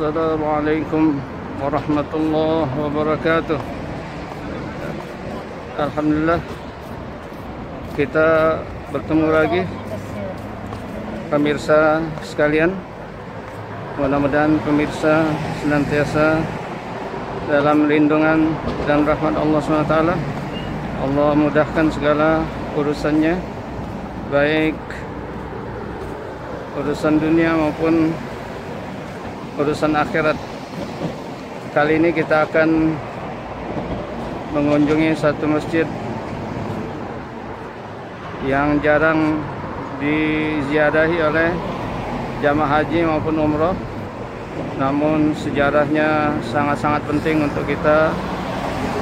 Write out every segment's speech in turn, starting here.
Assalamualaikum warahmatullahi wabarakatuh. Alhamdulillah kita bertemu lagi pemirsa sekalian. Mudah-mudahan pemirsa senantiasa dalam lindungan dan rahmat Allah SWT. Allah mudahkan segala urusannya, baik urusan dunia maupun urusan akhirat. Kali ini kita akan mengunjungi satu masjid yang jarang diziarahi oleh jamaah haji maupun umroh, namun sejarahnya sangat-sangat penting untuk kita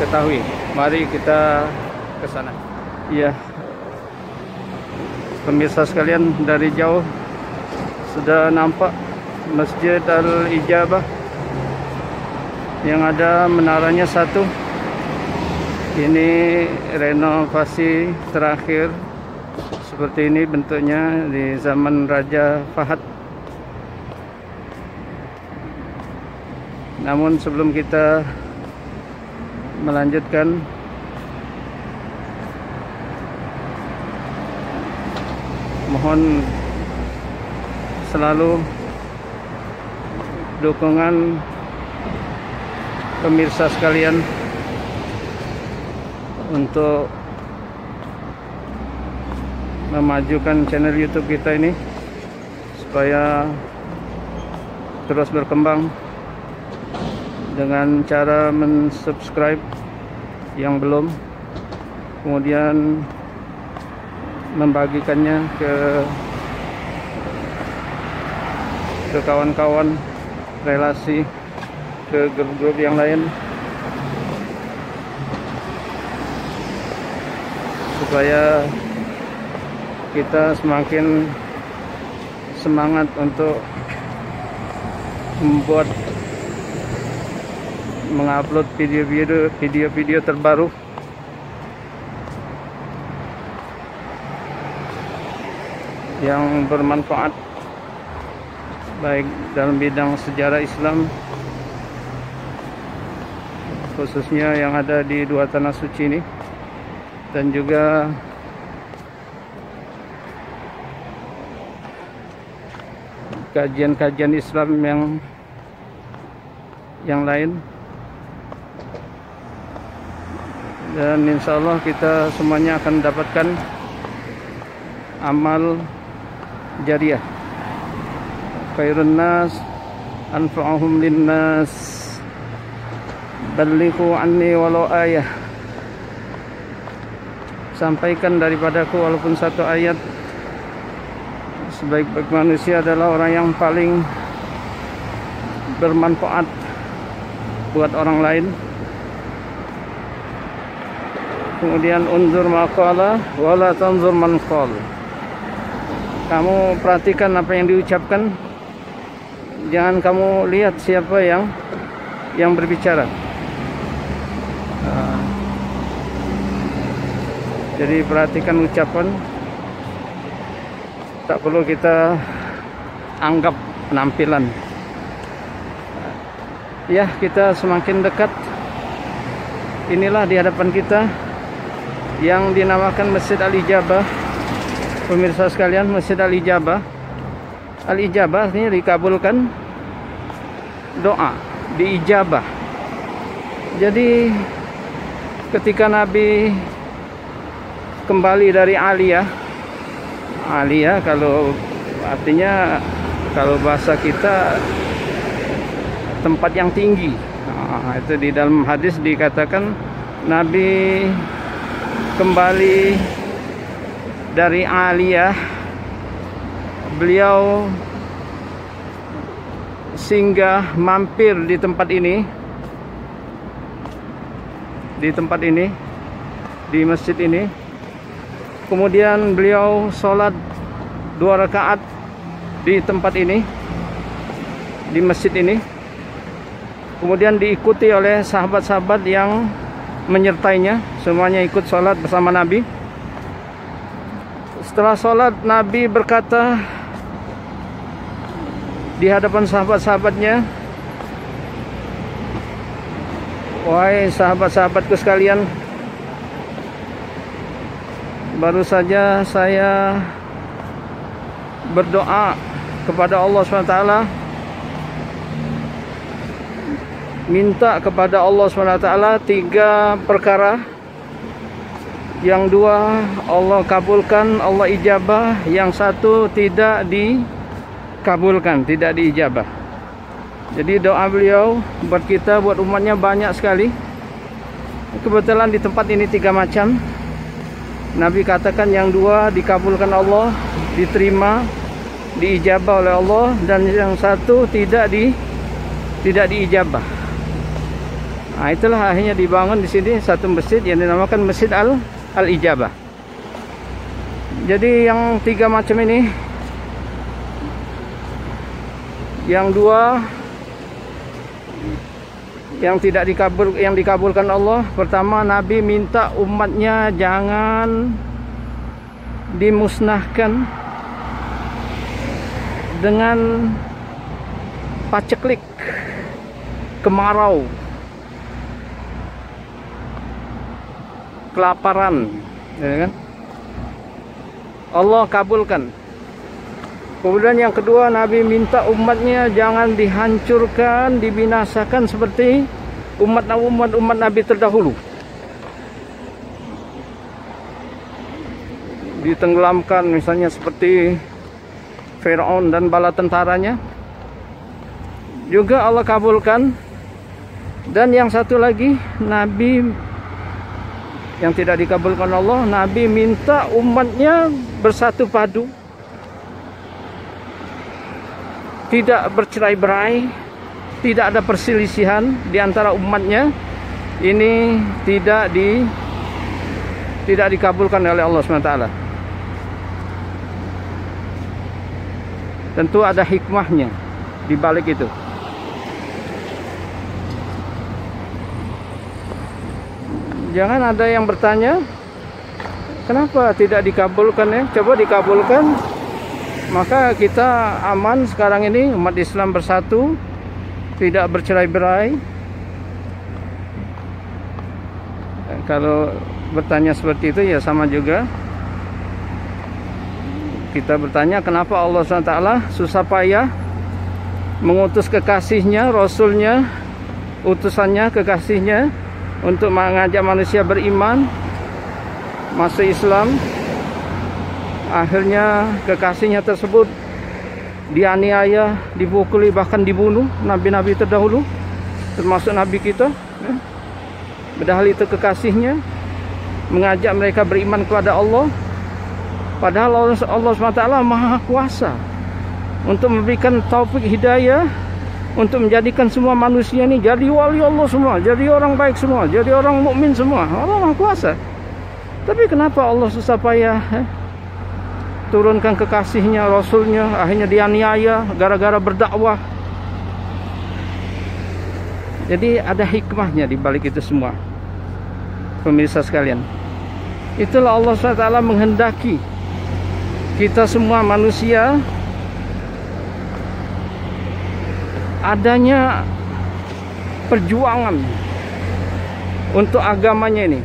ketahui. Mari kita ke sana. Ya, pemirsa sekalian, dari jauh sudah nampak Masjid Al-Ijabah yang ada menaranya satu. Ini renovasi terakhir seperti ini bentuknya di zaman Raja Fahad. Namun sebelum kita melanjutkan, mohon selalu dukungan pemirsa sekalian untuk memajukan channel YouTube kita ini supaya terus berkembang dengan cara mensubscribe yang belum, kemudian membagikannya ke kawan-kawan, relasi, ke grup-grup yang lain, supaya kita semakin semangat untuk membuat, mengupload video-video terbaru yang bermanfaat, baik dalam bidang sejarah Islam, khususnya yang ada di dua tanah suci ini, dan juga kajian-kajian Islam yang lain. Dan insya Allah kita semuanya akan mendapatkan amal jariah. Khairun nas anfa'uhum linnas, ballighu anni walau ayah. Sampaikan daripadaku walaupun satu ayat. Sebaik-baik manusia adalah orang yang paling bermanfaat buat orang lain. Kemudian unzur maqala wala tanzur man qal. Kamu perhatikan apa yang diucapkan, jangan kamu lihat siapa yang berbicara. Jadi perhatikan ucapan, tak perlu kita anggap penampilan. Ya, kita semakin dekat. Inilah di hadapan kita yang dinamakan Masjid Al-Ijabah. Pemirsa sekalian, Masjid Al-Ijabah. Al-Ijabah artinya dikabulkan doa, diijabah. Jadi ketika Nabi kembali dari Aliyah kalau artinya, kalau bahasa kita, tempat yang tinggi. Itu di dalam hadis dikatakan Nabi kembali dari Aliyah, beliau singgah mampir di tempat ini, di masjid ini. Kemudian beliau sholat 2 rakaat di tempat ini, di masjid ini. Kemudian diikuti oleh sahabat-sahabat yang menyertainya, semuanya ikut sholat bersama Nabi. Setelah sholat, Nabi berkata di hadapan sahabat-sahabatnya, Wahai sahabat-sahabatku sekalian, baru saja saya berdoa kepada Allah SWT, minta kepada Allah SWT 3 perkara. Yang 2 Allah kabulkan, Allah ijabah. Yang 1 tidak dikabulkan, tidak diijabah. Jadi doa beliau buat kita, buat umatnya banyak sekali. Kebetulan di tempat ini 3 macam. Nabi katakan yang 2 dikabulkan Allah, diterima, diijabah oleh Allah, dan yang 1 tidak diijabah. Nah, itulah akhirnya dibangun di sini satu masjid yang dinamakan Masjid Al-Ijabah. Jadi yang 3 macam ini, yang 2 yang dikabulkan Allah. Pertama, Nabi minta umatnya jangan dimusnahkan dengan paceklik, kemarau, kelaparan, ya kan? Allah kabulkan. Kemudian yang kedua, Nabi minta umatnya jangan dihancurkan, dibinasakan seperti umat Nabi terdahulu. Ditenggelamkan misalnya seperti Firaun dan bala tentaranya. Juga Allah kabulkan. Dan yang satu lagi, Nabi yang tidak dikabulkan Allah, Nabi minta umatnya bersatu padu, tidak bercerai-berai, tidak ada perselisihan di antara umatnya. Ini tidak dikabulkan oleh Allah SWT. Tentu ada hikmahnya di balik itu. Jangan ada yang bertanya, kenapa tidak dikabulkan ya? Coba dikabulkan, maka kita aman sekarang ini, umat Islam bersatu, tidak bercerai-berai. Kalau bertanya seperti itu ya sama juga. Kita bertanya kenapa Allah SWT susah payah mengutus kekasihnya, Rasulnya, utusannya, kekasihnya, untuk mengajak manusia beriman, masuk Islam. Akhirnya kekasihnya tersebut dianiaya, dipukuli, bahkan dibunuh nabi-nabi terdahulu, termasuk nabi kita. Padahal itu kekasihnya, mengajak mereka beriman kepada Allah. Padahal Allah SWT Maha Kuasa untuk memberikan taufik hidayah, untuk menjadikan semua manusia ini jadi wali Allah semua, jadi orang baik semua, jadi orang mukmin semua. Allah Maha Kuasa. Tapi kenapa Allah susah payah turunkan kekasihnya, Rasulnya, akhirnya dianiaya gara-gara berdakwah? Jadi ada hikmahnya di balik itu semua, pemirsa sekalian. Itulah Allah SWT menghendaki kita semua manusia adanya perjuangan untuk agamanya ini.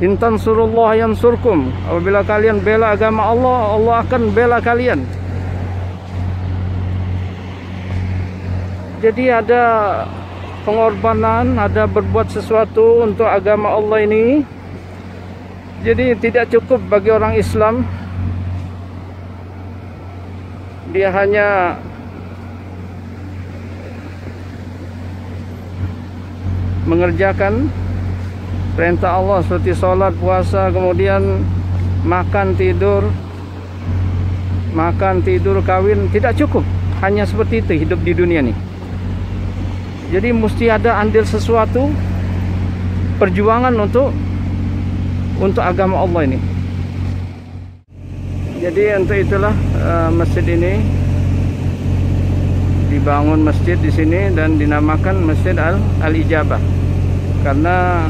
In tansurullah yansurkum. Apabila kalian bela agama Allah, Allah akan bela kalian. Jadi ada pengorbanan, ada berbuat sesuatu untuk agama Allah ini. Jadi tidak cukup bagi orang Islam dia hanya mengerjakan perintah Allah seperti sholat, puasa, kemudian makan, tidur, kawin. Tidak cukup hanya seperti itu hidup di dunia ini. Jadi mesti ada andil sesuatu, perjuangan untuk agama Allah ini. Jadi untuk itulah masjid ini dibangun, masjid di sini, dan dinamakan Masjid Al-Ijabah karena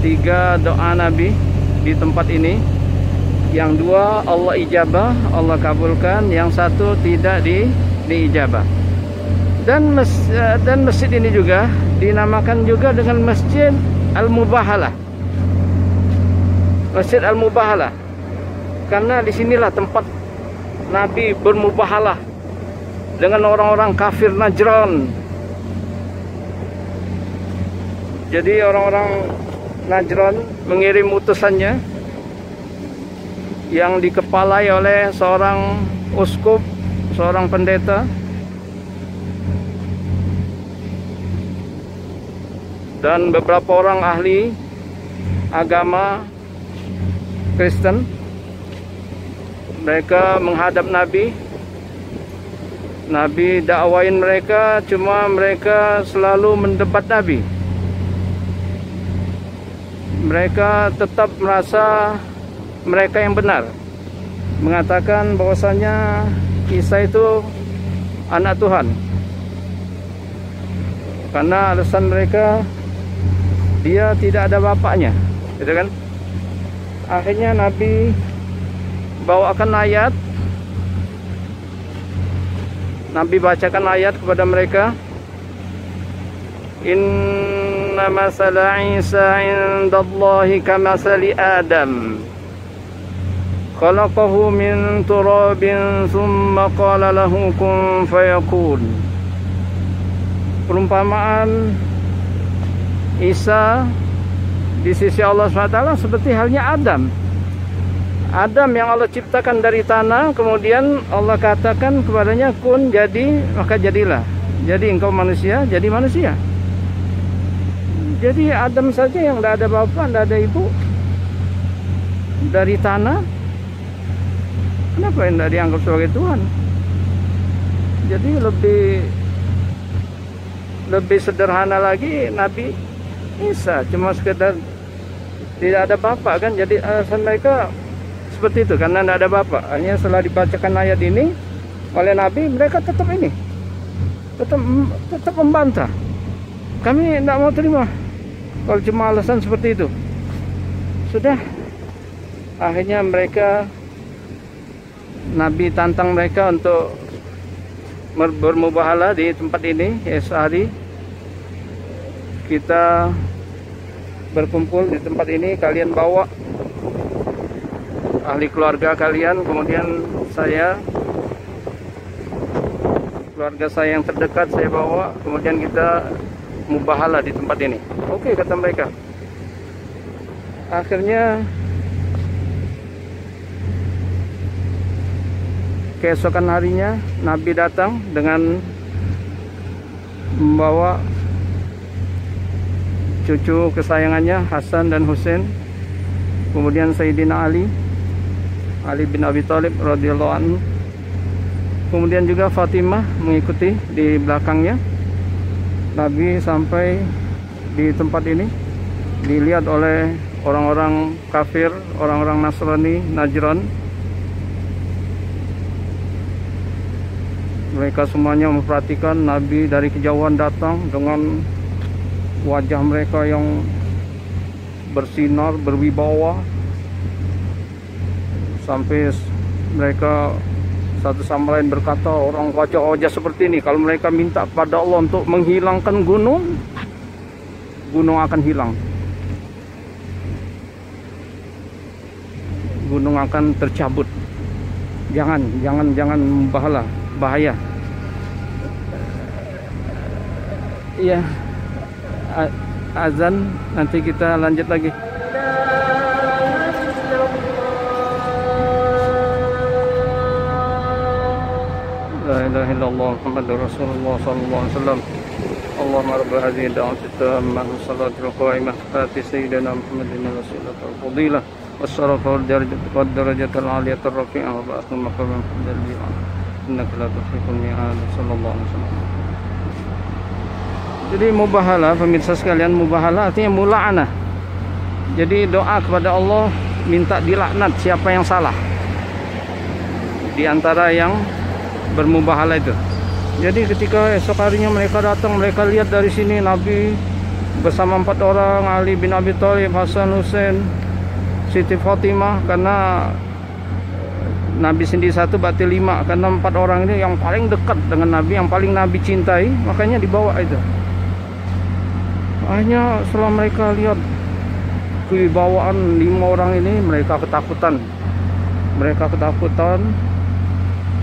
3 doa Nabi di tempat ini. Yang 2 Allah ijabah, Allah kabulkan. Yang 1 tidak diijabah. Dan masjid ini juga dinamakan juga dengan Masjid Al-Mubahalah. Masjid Al-Mubahalah karena disinilah tempat Nabi bermubahalah dengan orang-orang kafir Najran. Jadi orang-orang Najran mengirim utusannya yang dikepalai oleh seorang uskup, seorang pendeta, dan beberapa orang ahli agama Kristen. Mereka menghadap Nabi. Nabi dakwain mereka, cuma mereka selalu mendebat Nabi. Mereka tetap merasa mereka yang benar, mengatakan bahwasanya Isa itu anak Tuhan. Karena alasan mereka, dia tidak ada bapaknya, gitu kan? Akhirnya Nabi bawakan ayat, Nabi bacakan ayat kepada mereka. Inna masala Isa indallahi kamasali Adam, khalaqahu min turabin thumma qala lahu kun fayakun. Perumpamaan Isa di sisi Allah SWT seperti halnya Adam. Adam yang Allah ciptakan dari tanah, kemudian Allah katakan kepadanya kun, jadi, maka jadilah. Jadi engkau manusia, jadi manusia. Jadi Adam saja yang tidak ada bapak, tidak ada ibu, dari tanah, kenapa yang tidak dianggap sebagai Tuhan? Jadi lebih sederhana lagi Nabi Isa, cuma sekedar tidak ada bapak kan. Jadi alasan mereka seperti itu, karena tidak ada bapak. Hanya setelah dibacakan ayat ini oleh Nabi, mereka tetap membantah. Kami tidak mau terima kalau cuma alasan seperti itu. Sudah, akhirnya Nabi tantang mereka untuk bermubahalah di tempat ini. Sehari kita berkumpul di tempat ini, kalian bawa ahli keluarga kalian, kemudian keluarga saya yang terdekat saya bawa, kemudian kita mubahalah di tempat ini. Oke, kata mereka. Akhirnya keesokan harinya Nabi datang dengan membawa cucu kesayangannya Hasan dan Husain, kemudian Sayyidina Ali bin Abi Thalib radhiyallahu anhu, kemudian juga Fatimah mengikuti di belakangnya. Nabi sampai di tempat ini dilihat oleh orang-orang kafir, orang-orang Nasrani Najran. Mereka semuanya memperhatikan Nabi dari kejauhan datang dengan wajah mereka yang bersinar, berwibawa, sampai mereka satu sama lain berkata, orang wajah-wajah seperti ini kalau mereka minta pada Allah untuk menghilangkan gunung akan hilang, gunung akan tercabut. Jangan bahaya. Iya, azan, nanti kita lanjut lagi. La ilaha illallah Muhammadur Rasulullah sallallahu alaihi wasallam. Allahumma rabb hadhihi da'wati tammah wa salatul qa'imah ati sayyidina Muhammadin wasilatul fadilah wassaraful darajatul aliyatur rafi'ah wa ba'athul maqamul fadliyah innaka la tukhiful mi'ad sallallahu alaihi wasallam. Jadi mubahalah, pemirsa sekalian, mubahalah artinya mula'anah. Jadi doa kepada Allah minta dilaknat siapa yang salah di antara yang bermubahalah itu. Jadi ketika esok harinya mereka datang, mereka lihat dari sini Nabi bersama 4 orang, Ali bin Abi Thalib, Hasan, Husain, Siti Fatimah, karena Nabi sendiri satu berarti 5, karena 4 orang ini yang paling dekat dengan Nabi, yang paling Nabi cintai, makanya dibawa itu. Hanya setelah mereka lihat kewibawaan 5 orang ini, mereka ketakutan.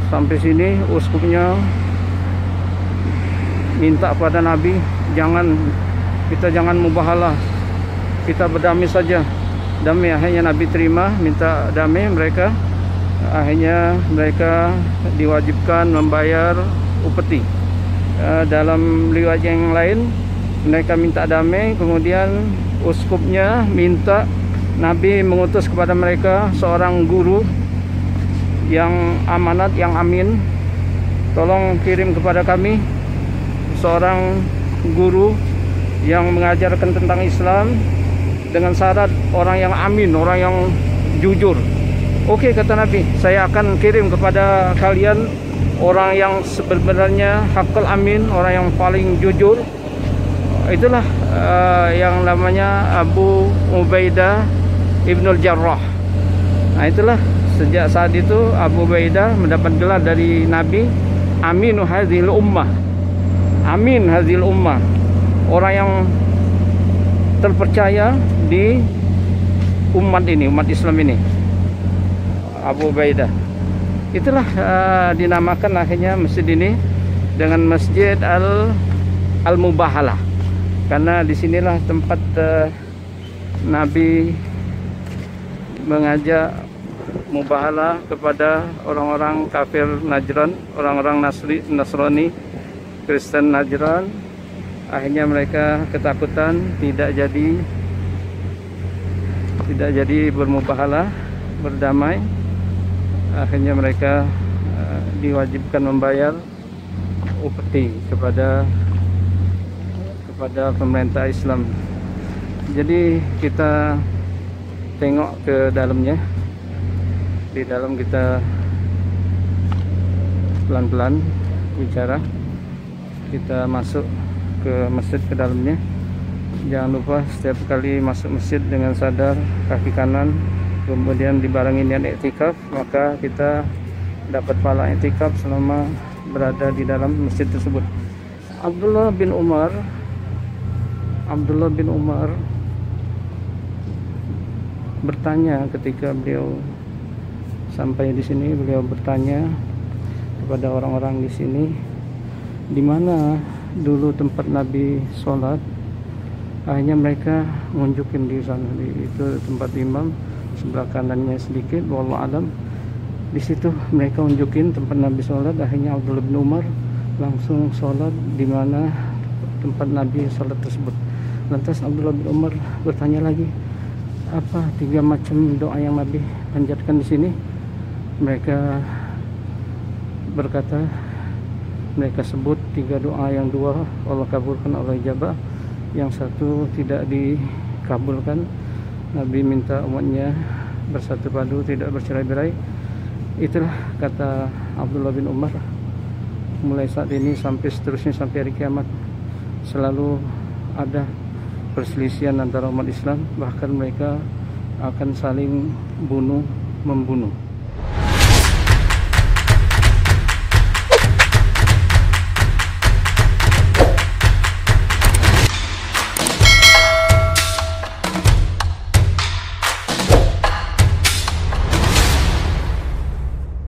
Sampai sini uskupnya minta pada Nabi, kita jangan mubahalah, kita berdamai saja. Damai. Akhirnya Nabi terima, minta damai mereka. Akhirnya mereka diwajibkan membayar upeti. Dalam riwayat yang lain mereka minta damai, kemudian uskupnya minta Nabi mengutus kepada mereka seorang guru yang amanat, yang amin. Tolong kirim kepada kami seorang guru yang mengajarkan tentang Islam dengan syarat orang yang amin, orang yang jujur. Oke, kata Nabi, saya akan kirim kepada kalian orang yang sebenarnya hakul amin, orang yang paling jujur. Itulah yang namanya Abu Ubaidah Ibnul Jarrah. Nah, itulah sejak saat itu Abu Ubaidah mendapat gelar dari Nabi, Aminu Hadhil Ummah. Amin Hadhil Ummah, orang yang terpercaya di umat ini, umat Islam ini, Abu Ubaidah. Itulah dinamakan akhirnya masjid ini dengan Masjid Al-Mubahalah, karena disinilah tempat Nabi mengajak mubahalah kepada orang-orang kafir Najran, orang-orang Nasrani, Kristen Najran. Akhirnya mereka ketakutan, tidak jadi bermubahalah, berdamai. Akhirnya mereka diwajibkan membayar upeti kepada pemerintah Islam. Jadi kita tengok ke dalamnya. Di dalam kita pelan-pelan bicara. Kita masuk ke masjid, ke dalamnya. Jangan lupa setiap kali masuk masjid dengan sadar kaki kanan, kemudian dibarengi niat iktikaf, maka kita dapat pahala iktikaf selama berada di dalam masjid tersebut. Abdullah bin Umar bertanya ketika beliau sampai di sini, beliau bertanya kepada orang-orang di sini, di mana dulu tempat Nabi sholat. Akhirnya mereka nunjukin di sana, itu tempat imam, sebelah kanannya sedikit, wallahu alam. Di situ mereka nunjukin tempat Nabi sholat. Akhirnya Abdullah bin Umar langsung sholat di mana tempat Nabi sholat tersebut. Lantas Abdullah bin Umar bertanya lagi, apa 3 macam doa yang Nabi panjatkan di sini? Mereka berkata, mereka sebut 3 doa, yang 2 Allah kabulkan, Allah ijabah, yang 1 tidak dikabulkan. Nabi minta umatnya bersatu padu, tidak bercerai-berai. Itulah kata Abdullah bin Umar, mulai saat ini sampai seterusnya, sampai hari kiamat, selalu ada perselisihan antara umat Islam, bahkan mereka akan saling membunuh.